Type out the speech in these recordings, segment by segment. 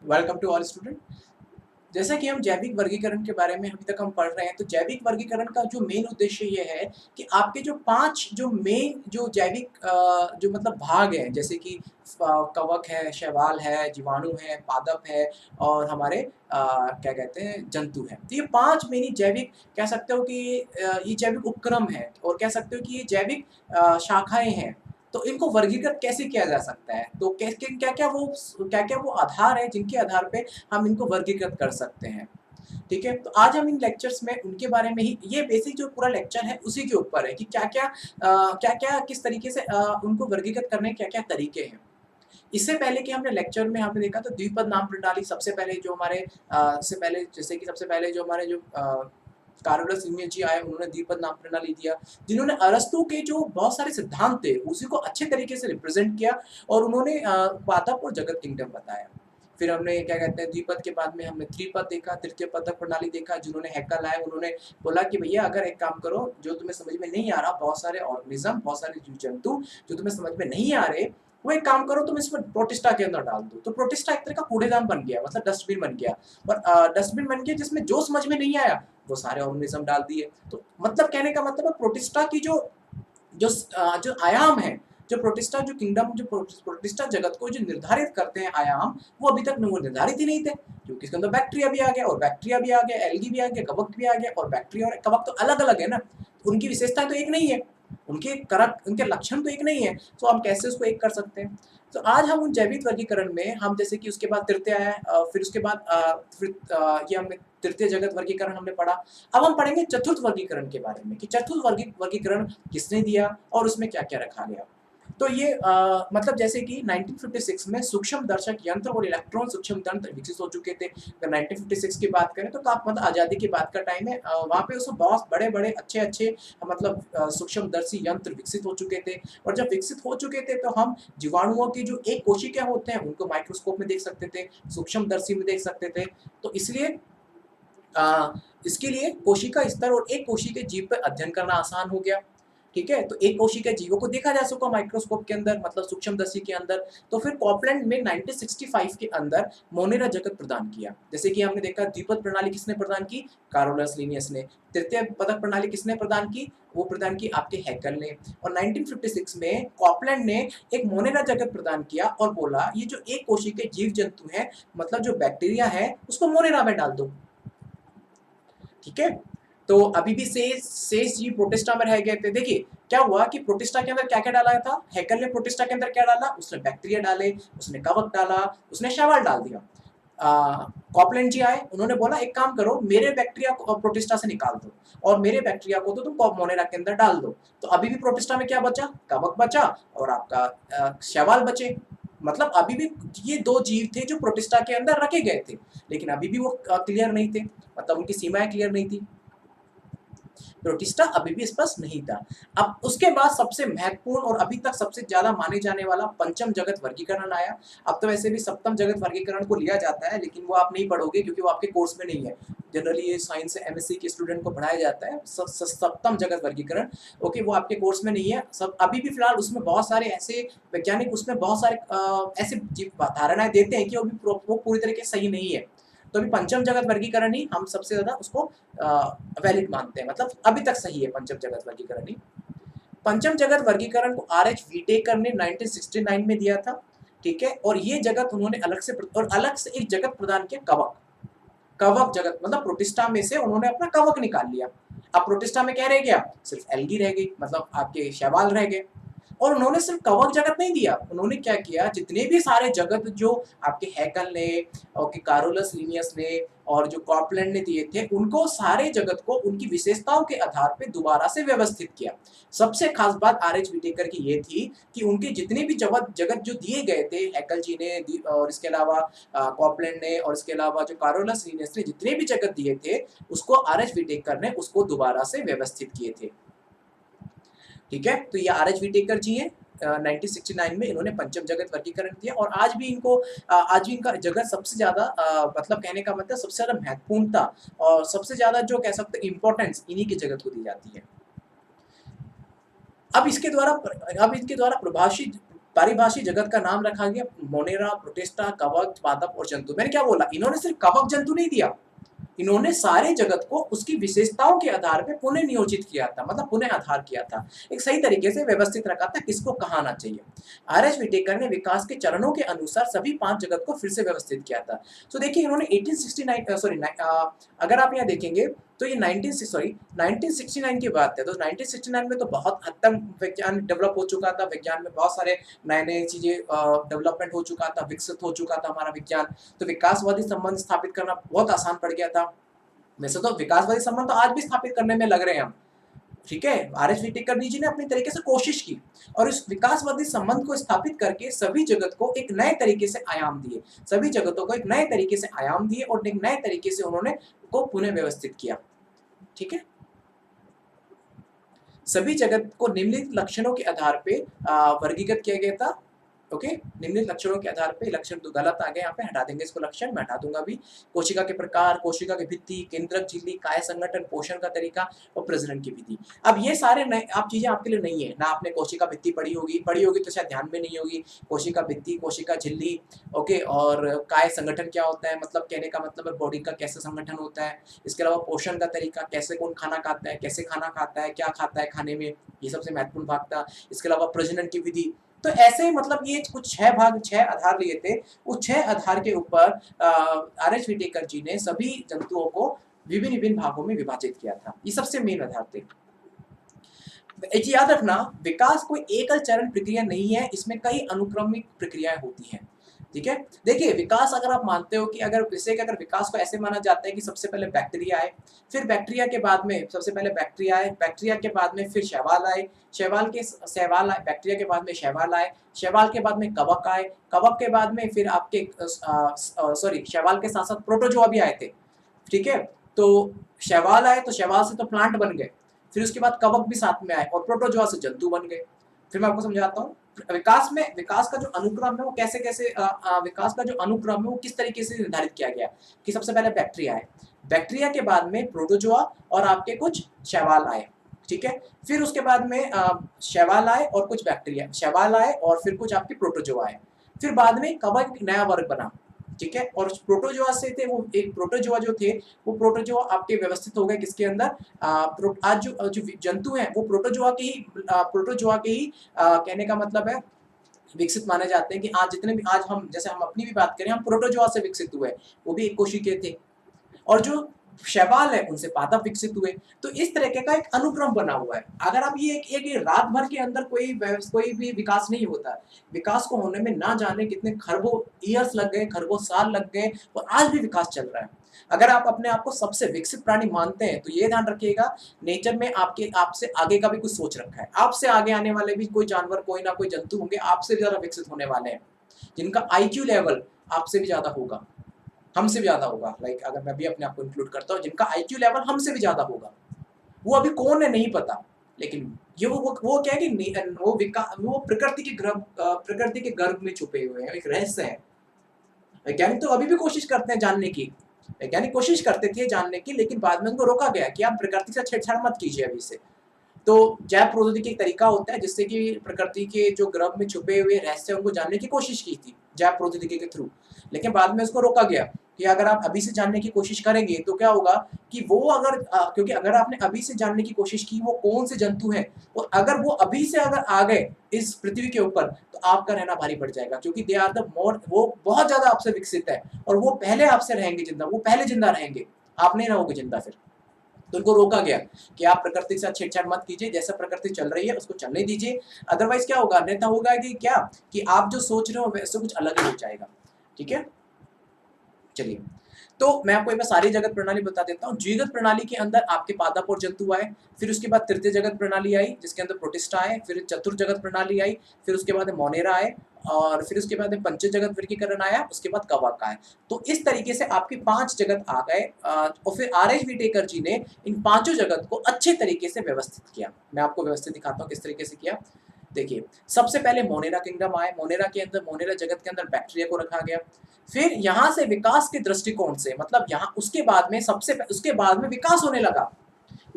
Welcome to all student. जैसा कि हम जैविक वर्गीकरण के बारे में अभी तक हम पढ़ रहे हैं, तो जैविक वर्गीकरण का जो मेन उद्देश्य ये है कि आपके जो 5 जो मेन जो जैविक जो मतलब भाग हैं, जैसे कि कवक है, शैवाल है, जीवाणु है, पादप है और हमारे क्या कहते हैं जंतु हैं। तो ये 5 मेन जैविक कह सकते हो कि ये जैविक उपक्रम है और कह सकते हो कि ये जैविक शाखाएँ हैं। तो इनको वर्गीकृत कैसे किया जा सकता है? तो क्या-क्या वो आधार हैं जिनके आधार पे हम इनको वर्गीकृत कर सकते हैं, ठीक है? तो आज हम इन लेक्चर्स में उनके बारे में ही ये बेसिक जो पूरा लेक्चर है उसी के ऊपर है कि क्या-क्या किस तरीके से उनको वर्गीकृत करने के क्या-क्या तरीके हैं। इससे पहले कि हमने लेक्चर में हमने देखा तो द्विपद नाम प्रणाली सबसे पहले जो हमारे से पहले जैसे कि सबसे पहले जो हमारे जो कार्योलस लिनियस जी आए उन्होंने द्विपद नाम प्रणाली दिया, जिन्होंने अरस्तू के जो बहुत सारे सिद्धांत थे उसी को अच्छे तरीके से रिप्रेजेंट किया और उन्होंने पादप और जगत किंगडम बताया। फिर हमने क्या कहते हैं द्विपद के बाद में हमने त्रिपद देखा, तृतीय पदक प्रणाली देखा, जिन्होंने हैकल आए उन्होंने बोला कि भैया अगर एक काम करो जो तुम्हें समझ में नहीं आ रहा, बहुत सारे ऑर्गेनिज्म, बहुत सारे जीव जंतु जो तुम्हें समझ में नहीं आ रहे, वो एक काम करो तुम इसमें प्रोटिस्टा के अंदर डाल दो। तो प्रोटिस्टा एक तरह का कूड़ेदान बन गया, मतलब डस्टबिन बन गया। और डस्टबिन बन गया जिसमें जो समझ में नहीं आया वो सारे ऑर्गेनिज्म डाल दिए। तो मतलब कहने का मतलब है प्रोटिस्टा की जो आयाम है, जो प्रोटिस्टा जो किंगडम जो प्रोटिस्टा जगत को जो निर्धारित करते हैं आयाम, वो अभी तक वो निर्धारित ही नहीं थे, क्योंकि इसके अंदर बैक्टीरिया भी आ गया और बैक्टीरिया भी आ गया, एल्गी भी आ गया, कवक भी आ गया और बैक्टीरिया और कवक तो अलग-अलग है ना, उनकी विशेषताएं तो एक नहीं है, उनके लक्षण तो एक नहीं है, तो हम कैसे उसको एक कर सकते हैं? तो आज हम उन जैविक वर्गीकरण में हम जैसे कि उसके बाद तृतीय आया, फिर उसके बाद ये हमने तृतीय जगत वर्गीकरण हमने पढ़ा। अब हम पढ़ेंगे चतुर्थ वर्गीकरण के बारे में कि चतुर्थ वर्गीकरण किसने दिया और उसमें क्या-क्या रखा गया। तो ये मतलब जैसे कि 1956 में सूक्ष्मदर्शक यंत्र और इलेक्ट्रॉन सूक्ष्म तंत्र विकसित हो चुके थे। अगर 1956 की बात करें तो मतलब आज़ादी के बाद का टाइम है, वहाँ पे उसमें बहुत बड़े-बड़े अच्छे-अच्छे मतलब सूक्ष्मदर्शी यंत्र विकसित हो चुके थे और जब विकसित हो चुके थे तो हम जीवाणुओं की जो एक कोशिका होते हैं उनको माइक्रोस्कोप में देख सकते थे, सूक्ष्मदर्शी में देख सकते थे। तो इसलिए इसके लिए कोशिका स्तर और एक कोशिकीय जीव पर अध्ययन करना आसान हो गया, ठीक है? तो एक कोशिकीय जीवों को देखा जा सका माइक्रोस्कोप के अंदर मतलब सूक्ष्मदर्शी के अंदर। तो फिर कॉपलैंड में 1965 के अंदर मोनेरा जगत प्रदान किया। जैसे कि हमने देखा द्विपद प्रणाली किसने प्रदान की? कार्योलस लिनियस ने। तृतीय पदक प्रणाली किसने प्रदान की? वो प्रदान की आपके हैकल ने। और 1956 में कॉपलैंड ने एक मोनेरा जगत प्रदान किया और बोला ये जो एक कोशिकीय जीव जंतु है मतलब जो बैक्टीरिया है उसको मोनेरा में डाल दो। ठीक है? तो अभी भी शेष जीव प्रोटिस्टा में रह गए थे। देखिए, क्या हुआ कि प्रोटिस्टा के अंदर क्या-क्या डाला था? हैकल ने प्रोटिस्टा के अंदर क्या डाला? उसने बैक्टीरिया डाले, उसने कवक डाला, उसने शैवाल डाल दिया। कॉपलैंड जी आए, उन्होंने बोला एक काम करो मेरे बैक्टीरिया को प्रोटिस्टा से निकाल दो और मेरे बैक्टीरिया को तो तुम मोनेरा के अंदर डाल दो। तो अभी भी प्रोटिस्टा में क्या बचा? कवक बचा और आपका शैवाल बचे। मतलब अभी भी ये 2 जीव थे जो प्रोटिस्टा के अंदर रखे गए थे, लेकिन अभी भी वो क्लियर नहीं थे, मतलब उनकी सीमाएँ क्लियर नहीं थी। प्रोटिस्टा अभी भी स्पष्ट नहीं था। अब उसके बाद सबसे महत्वपूर्ण और अभी तक सबसे ज़्यादा माने जाने वाला पंचम जगत वर्गीकरण आया। अब तो वैसे भी सप्तम जगत वर्गीकरण को लिया जाता है, लेकिन वो आप नहीं पढ़ोगे क्योंकि वो आपके कोर्स में नहीं है। जनरली ये साइंस से एमएससी के स्टूडेंट को पढ़ाया जाता है सप्तम जगत वर्गीकरण। ओके, वो आपके कोर्स में नहीं है। सब अभी भी फिलहाल उसमें बहुत सारे ऐसे वैज्ञानिक उसमें बहुत सारे ऐसे धारणाएँ देते हैं कि वो पूरी तरीके से सही नहीं है। तो अभी पंचम जगत वर्गीकरण ही हम सबसे ज़्यादा उसको वैलिड मानते हैं, मतलब अभी तक सही है पंचम जगत वर्गीकरण ही। पंचम जगत वर्गीकरण को आर.एच. व्हिटेकर ने 1969 में दिया था, ठीक है? और ये जगत उन्होंने अलग से एक जगत प्रदान किया कवक। कवक जगत मतलब प्रोटिस्टा में से उन्होंने अपना कवक निकाल लिया। अब प्रोटिस्टा में क्या रह गया? सिर्फ एल्गी रह गई, मतलब आपके शैवाल रह गए। और उन्होंने सिर्फ कवक जगत नहीं दिया, उन्होंने क्या किया जितने भी सारे जगत जो आपके हैकल ने और के कार्योलस लिनियस ने और जो कॉपलैंड ने दिए थे, उनको सारे जगत को उनकी विशेषताओं के आधार पे दोबारा से व्यवस्थित किया। सबसे खास बात आर.एच. व्हिटेकर की ये थी कि उनके जितने भी जगत जो दिए गए थे, हैकल जी ने और इसके अलावा कॉपलैंड ने और इसके अलावा जो कार्योलस लिनियस ने जितने भी जगत दिए थे, उसको आर.एच. व्हिटेकर ने उसको दोबारा से व्यवस्थित किए थे। ठीक है, तो ये आर.एच. व्हिटेकर जी हैं। 1969 में इन्होंने पंचम जगत वर्गीकरण दिया और आज भी इनका जगत सबसे ज़्यादा मतलब कहने का मतलब सबसे ज़्यादा महत्वपूर्णता और सबसे ज़्यादा जो कह सकते हैं इम्पोर्टेंस इन्हीं की जगत को दी जाती है। अब इनके द्वारा पारिभाषिक जगत का नाम रखा गया मोनेरा, प्रोटिस्टा, कवक, पादप और जंतु। मैंने क्या बोला, इन्होंने सिर्फ कवक जंतु नहीं दिया, इन्होंने सारे जगत को उसकी विशेषताओं के आधार पे पुनः नियोजित किया था, मतलब पुनः आधार किया था, एक सही तरीके से व्यवस्थित रखा था किसको कहाँ आना चाहिए। आर.एच. व्हिटेकर ने विकास के चरणों के अनुसार सभी 5 जगत को फिर से व्यवस्थित किया था। तो देखिए इन्होंने 1869 अगर आप यहाँ देखेंगे तो ये 1969 की बात है। तो 1969 में तो बहुत हद तक विज्ञान डेवलप हो चुका था, विज्ञान में बहुत सारे नए-नए चीजें डेवलपमेंट हो चुका था, विकसित हो चुका था हमारा विज्ञान। तो विकासवादी संबंध स्थापित करना बहुत आसान पड़ गया था। वैसे तो विकासवादी संबंध तो आज भी स्थापित करने में लग रहे हैं हम, ठीक है। आर.एच. व्हिटेकर जी ने अपनी तरीके से कोशिश की और इस विकासवादी संबंध को स्थापित करके सभी जगत को एक नए तरीके से आयाम दिए, सभी जगतों को एक नए तरीके से आयाम दिए और एक नए तरीके से उन्होंने को पुनः व्यवस्थित किया, ठीक है। सभी जगत को निम्नलिखित लक्षणों के आधार पे वर्गीकृत किया गया था। ओके, निम्नलिखित लक्षणों के आधार पे, लक्षण तो गलत आ गए, यहाँ पे हटा देंगे इसको, लक्षण मैं हटा दूंगा भी। कोशिका के प्रकार, कोशिका की भित्ति, केंद्रक झिल्ली, काय संगठन, पोषण का तरीका और प्रजनन की विधि। अब ये सारे नए आप चीजें आपके लिए नहीं है ना, आपने कोशिका भित्ति पढ़ी होगी तो शायद ध्यान में नहीं होगी। कोशिका भित्ति, कोशिका झिल्ली, ओके, और काय संगठन क्या होता है, मतलब कहने का मतलब है बॉडी का कैसे संगठन होता है। इसके अलावा पोषण का तरीका, कैसे कौन खाना खाता है, कैसे खाना खाता है, क्या खाता है खाने में, ये सबसे महत्वपूर्ण भाग था। इसके अलावा प्रजनन की विधि। तो ऐसे मतलब ये कुछ 6 आधार लिए थे, उस 6 आधार के ऊपर आर.एच. व्हिटेकर जी ने सभी जंतुओं को विभिन्न विभिन्न भागों में विभाजित किया था। ये सबसे मेन आधार थे। एक याद रखना, विकास कोई एकल चरण प्रक्रिया नहीं है, इसमें कई अनुक्रमिक प्रक्रियाएं होती हैं, ठीक है। देखिए विकास अगर आप मानते हो कि अगर जैसे कि अगर विकास को ऐसे माना जाता है कि सबसे पहले बैक्टीरिया आए, फिर बैक्टीरिया के बाद में सबसे पहले बैक्टीरिया आए, बैक्टीरिया के बाद में फिर शैवाल आए, शैवाल आए, बैक्टीरिया के बाद में शैवाल आए, शैवाल के बाद में कवक आए, कवक के बाद में फिर आपके शैवाल के साथ साथ प्रोटोजोआ भी आए थे, ठीक है। तो शैवाल आए तो शैवाल से तो प्लांट बन गए, फिर उसके बाद कवक भी साथ में आए और प्रोटोजोआ से जंतु बन गए। फिर मैं आपको समझाता हूँ विकास का जो अनुक्रम है वो कैसे विकास का जो अनुक्रम है वो किस तरीके से निर्धारित किया गया कि सबसे पहले बैक्टीरिया आए, बैक्टीरिया के बाद में प्रोटोजोआ और आपके कुछ शैवाल आए, ठीक है। फिर उसके बाद में शैवाल आए और कुछ बैक्टीरिया, शैवाल आए और फिर कुछ आपके प्रोटोजोआ आए, फिर बाद में कवक एक नया वर्ग बना, ठीक है। और प्रोटोजोआ से थे वो एक प्रोटोजोआ जो थे वो प्रोटोजोआ आपके व्यवस्थित हो गए किसके अंदर, आज जो जंतु हैं वो प्रोटोजोआ के ही कहने का मतलब है विकसित माने जाते हैं कि आज जितने भी आज हम जैसे हम अपनी भी बात करें हम प्रोटोजोआ से विकसित हुए, वो भी एक कोशिकीय थे, और जो शैवाल है उनसे पादप विकसित हुए। तो इस तरीके का एक अनुक्रम बना हुआ है। अगर आप ये एक रात भर के अंदर कोई भी विकास नहीं होता, विकास को होने में ना जाने कितने खरबों ईयर्स लग गए, खरबों साल लग गए, और आज भी विकास चल रहा है। अगर आप अपने आप को सबसे विकसित प्राणी मानते हैं तो ये ध्यान रखिएगा, नेचर में आपसे आगे का भी कुछ सोच रखा है। आपसे आगे आने वाले भी कोई जानवर, कोई ना कोई जंतु होंगे आपसे भी ज्यादा विकसित होने वाले हैं, जिनका IQ लेवल आपसे भी ज्यादा होगा, हमसे भी ज्यादा होगा। लाइक अगर मैं भी अपने आप को इंक्लूड करता हूँ, जिनका IQ लेवल हमसे भी ज्यादा होगा, वो अभी कौन है नहीं पता, लेकिन ये वो क्या है कि वो प्रकृति के गर्भ में छुपे हुए हैं, एक रहस्य है। वैज्ञानिक तो अभी भी कोशिश करते हैं जानने की, वैज्ञानिक कोशिश करते थे जानने की, लेकिन बाद में उनको रोका गया कि आप प्रकृति से छेड़छाड़ मत कीजिए अभी से। तो जैव प्रौद्योगिकी एक तरीका होता है जिससे कि प्रकृति के जो गर्भ में छुपे हुए रहस्य उनको जानने की कोशिश की थी जैव प्रौद्योगिकी के थ्रू, लेकिन बाद में उसको रोका गया कि अगर आप अभी से जानने की कोशिश करेंगे तो क्या होगा कि वो क्योंकि अगर आपने अभी से जानने की कोशिश की वो कौन से जंतु हैं, और अगर वो अभी से अगर आ गए इस पृथ्वी के ऊपर तो आपका रहना भारी पड़ जाएगा, क्योंकि दे आर द मोर, वो बहुत ज्यादा आपसे विकसित है और वो पहले आपसे रहेंगे जिंदा, वो पहले जिंदा रहेंगे, आप नहीं रहोगे जिंदा। फिर तो उनको रोका गया कि आप प्रकृति के साथ छेड़छाड़ मत कीजिए, जैसा प्रकृति चल रही है उसको चलने दीजिए, अदरवाइज क्या होगा, अन्यथा होगा कि आप जो सोच रहे हो वैसे कुछ अलग ही हो जाएगा, ठीक है। चलिए, तो मैं आपको एक बार सारी जगत प्रणाली बता देता हूँ। द्विगत प्रणाली के अंदर आपके पादप और जंतु आए, फिर उसके बाद तृतीय जगत प्रणाली आई जिसके अंदर प्रोटिस्टा आए, फिर चतुर्थ जगत प्रणाली आई, फिर उसके बाद मोनेरा आए, और फिर उसके बाद पंच जगत वर्गीकरण आया, उसके बाद कवक आए। तो इस तरीके से आपके 5 जगत आ गए, और फिर आर.एच. व्हिटेकर जी ने इन 5 जगत को अच्छे तरीके से व्यवस्थित किया। मैं आपको व्यवस्थित दिखाता हूँ किस तरीके से किया। देखिए, सबसे पहले मोनेरा किंगडम आए, मोनेरा जगत के अंदर बैक्टीरिया को रखा गया। फिर यहाँ से विकास के दृष्टिकोण से, मतलब यहाँ उसके बाद में विकास होने लगा।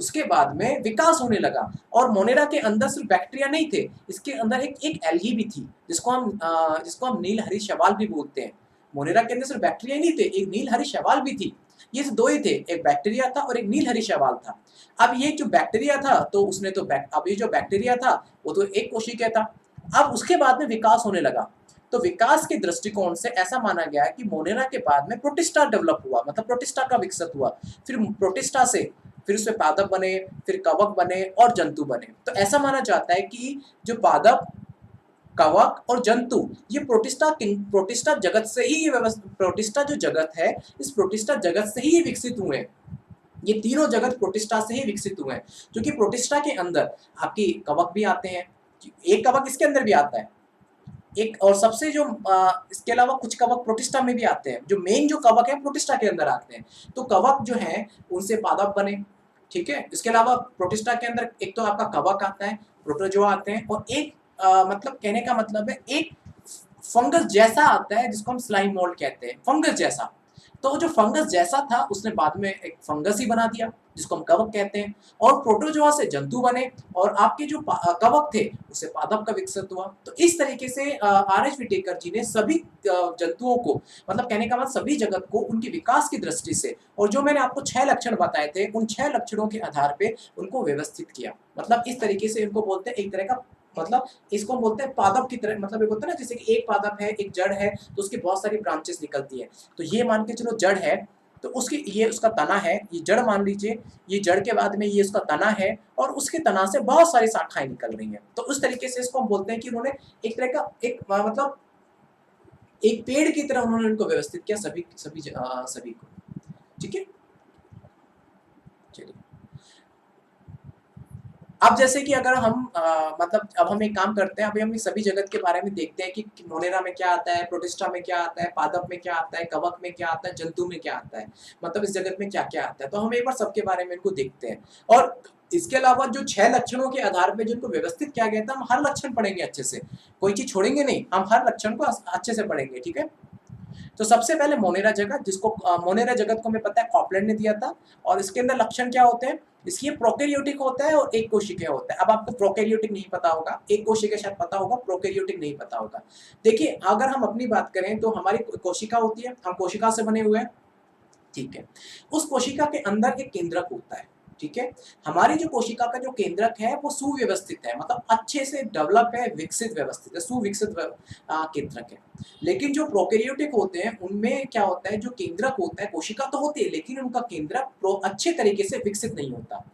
उसके बाद में विकास होने लगा और मोनेरा के अंदर सिर्फ बैक्टीरिया नहीं थे, इसके अंदर एक एक एल्गी भी थी जिसको हम नीलहरी शैवाल भी बोलते हैं। मोनेरा के अंदर सिर्फ बैक्टीरिया नहीं थे, एक नीलहरी शैवाल भी थी। ये दो ही थे, एक बैक्टीरिया था और एक नीलहरी शैवाल था। अब ये जो बैक्टीरिया था तो उसने तो अब ये जो बैक्टीरिया था वो तो एक कोशिकीय था। अब उसके बाद में विकास होने लगा, तो विकास के दृष्टिकोण से ऐसा माना गया है कि मोनेरा के बाद में प्रोटिस्टा डेवलप हुआ, मतलब प्रोटिस्टा का विकसित हुआ। फिर प्रोटिस्टा से फिर उसमें पादप बने, फिर कवक बने और जंतु बने। तो ऐसा माना जाता है कि जो पादप, कवक और जंतु ये प्रोटिस्टा जगत से ही ये प्रोटिस्टा जो जगत है, इस प्रोटिस्टा जगत से ही ये विकसित हुए हैं। ये तीनों जगत प्रोटिस्टा से ही विकसित हुए हैं, क्योंकि प्रोटिस्टा के अंदर आपकी कवक भी आते हैं, एक कवक इसके अंदर भी आता है एक, और सबसे जो इसके अलावा कुछ कवक प्रोटिस्टा में भी आते हैं, जो मेन जो कवक है प्रोटिस्टा के अंदर आते हैं। तो कवक जो है उनसे पादप बने, ठीक है। इसके अलावा प्रोटिस्टा के अंदर एक तो आपका कवक आता है, प्रोटोजोआ आते हैं, और एक मतलब कहने का मतलब है एक फंगस जैसा आता है जिसको हम स्लाइम मोल्ड कहते हैं, फंगस जैसा। तो जो फंगस जैसा था उसने बाद में एक फंगस ही बना दिया जिसको हम कवक कहते हैं, और प्रोटोजोआ से जंतु बने, और आपके जो कवक थे उससे पादप का विकसित हुआ। तो इस तरीके से आर.एच. व्हिटेकर जी ने सभी जंतुओं को, मतलब कहने का मतलब सभी जगत को उनके विकास की दृष्टि से, और जो मैंने आपको 6 लक्षण बताए थे उन 6 लक्षणों के आधार पे उनको व्यवस्थित किया। मतलब इस तरीके से इनको बोलते हैं एक तरह का, मतलब इसको हम बोलते हैं पादप की तरह। मतलब एक होता है ना, जैसे कि एक पादप है, एक जड़ है, तो उसकी बहुत सारी ब्रांचेस निकलती है। तो ये मान के चलो जड़ है, तो उसकी ये उसका तना है, ये जड़ मान लीजिए, ये जड़ के बाद में ये उसका तना है, और उसके तना से बहुत सारी शाखाएं निकल रही हैं। तो उस तरीके से इसको हम बोलते हैं कि उन्होंने एक तरह का एक मतलब एक पेड़ की तरह उन्होंने उनको व्यवस्थित किया, सभी को। ठीक है, चलिए। अब जैसे कि अगर हम मतलब अब हम एक काम करते हैं, अभी हम इस सभी जगत के बारे में देखते हैं कि मोनेरा में क्या आता है, प्रोटिस्टा में क्या आता है, पादप में क्या आता है, कवक में क्या आता है, जंतु में क्या आता है, मतलब इस जगत में क्या क्या आता है। तो हम एक बार सबके बारे में इनको देखते हैं, और इसके अलावा जो 6 लक्षणों के आधार पे जिनको व्यवस्थित किया गया था, हम हर लक्षण पढ़ेंगे अच्छे से, कोई चीज छोड़ेंगे नहीं, हम हर लक्षण को अच्छे से पढ़ेंगे, ठीक है। तो सबसे पहले मोनेरा जगत, जिसको मोनेरा जगत को हमें पता है कॉपलैंड ने दिया था, और इसके अंदर लक्षण क्या होते हैं, इसलिए प्रोकैरियोटिक होता है और एक कोशिकीय होता है। अब आपको प्रोकैरियोटिक नहीं पता होगा, एक कोशिकीय शायद पता होगा, प्रोकैरियोटिक नहीं पता होगा। देखिए अगर हम अपनी बात करें तो हमारी कोशिका होती है, हम कोशिका से बने हुए हैं, ठीक है। उस कोशिका के अंदर एक केंद्रक होता है, ठीक है। हमारी जो कोशिका का जो केंद्रक है वो सुव्यवस्थित है, मतलब अच्छे से डेवलप है, विकसित व्यवस्थित है, सुविकसित केंद्रक है। लेकिन जो प्रोकैरियोटिक होते हैं उनमें क्या होता है, जो केंद्रक होता है, कोशिका तो होती है लेकिन उनका केंद्रक अच्छे तरीके से विकसित नहीं होता,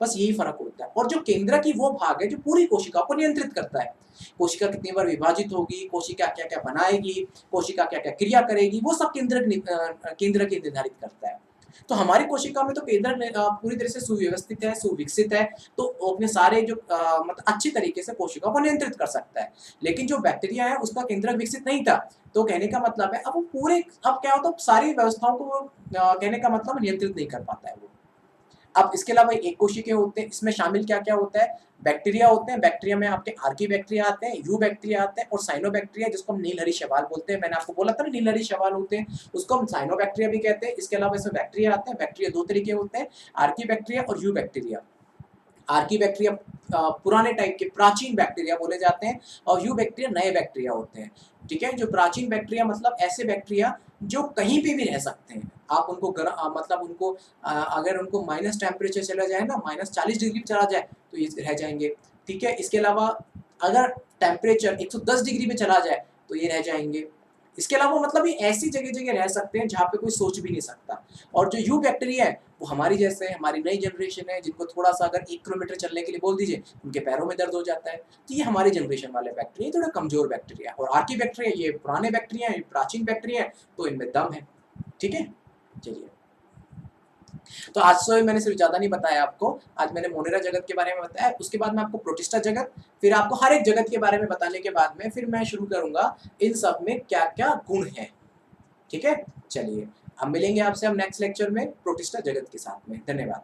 बस यही फर्क होता है। और जो केंद्रक ही वो भाग है जो पूरी कोशिका को नियंत्रित करता है, कोशिका कितनी बार विभाजित होगी, कोशिका क्या क्या बनाएगी, कोशिका क्या क्या क्रिया करेगी, वो सब केंद्रक ही निर्धारित करता है। तो हमारी कोशिका में तो केंद्र पूरी तरह से सुव्यवस्थित है, सुविकसित है, तो वो अपने सारे जो मतलब अच्छी तरीके से कोशिका को नियंत्रित कर सकता है। लेकिन जो बैक्टीरिया है उसका केंद्रक विकसित नहीं था, तो कहने का मतलब है अब वो पूरे, अब क्या होता है, सारी व्यवस्थाओं को कहने का मतलब नियंत्रित नहीं कर पाता है वो। अब इसके अलावा एक कोशिकीय होते हैं, इसमें शामिल क्या क्या होता है, बैक्टीरिया होते हैं, बैक्टीरिया में आपके आर्की बैक्टीरिया आते हैं, यू बैक्टीरिया आते हैं, और साइनोबैक्टीरिया जिसको हम नीलहरी शैवाल बोलते हैं। मैंने आपको बोला था ना नीलहरी शैवाल होते हैं, उसको हम साइनोबैक्टीरिया भी कहते हैं। इसके अलावा इसमें बैक्टीरिया आते हैं, बैक्टीरिया 2 तरीके होते हैं, आर्की बैक्टीरिया और यू बैक्टीरिया। आर्की बैक्टीरिया पुराने टाइप के प्राचीन बैक्टीरिया बोले जाते हैं, और यू बैक्टीरिया नए बैक्टीरिया होते हैं, ठीक है। जो प्राचीन बैक्टीरिया मतलब ऐसे बैक्टीरिया जो कहीं पे भी रह सकते हैं, आप उनको मतलब उनको अगर उनको माइनस टेम्परेचर चला जाए ना, -40 डिग्री चला जाए तो ये रह जाएंगे, ठीक है। इसके अलावा अगर टेम्परेचर 110 डिग्री में चला जाए तो ये रह जाएंगे। इसके अलावा मतलब ये ऐसी जगह जगह रह सकते हैं जहाँ पे कोई सोच भी नहीं सकता। और जो यू बैक्टीरिया है वो हमारी जैसे है, हमारी नई जनरेशन है, जिनको थोड़ा सा अगर 1 किलोमीटर चलने के लिए बोल दीजिए उनके पैरों में दर्द हो जाता है। तो ये हमारी जनरेशन वाले बैक्टीरिया, थोड़ा कमजोर बैक्टीरिया। और आर्की बैक्टीरिया ये पुराने बैक्टीरिया है, प्राचीन बैक्टीरिया है, तो इनमें दम है, ठीक है। चलिए, तो आज तो मैंने सिर्फ ज़्यादा नहीं बताया आपको, आज मैंने मोनेरा जगत के बारे में बताया, उसके बाद मैं आपको प्रोटिस्टा जगत, फिर आपको हर एक जगत के बारे में बताने के बाद में फिर मैं शुरू करूँगा इन सब में क्या-क्या गुण हैं, ठीक है? चलिए, अब मिलेंगे आपसे हम नेक्स्ट लेक्चर में प्रोटिस्टा जगत के साथ में। धन्यवाद।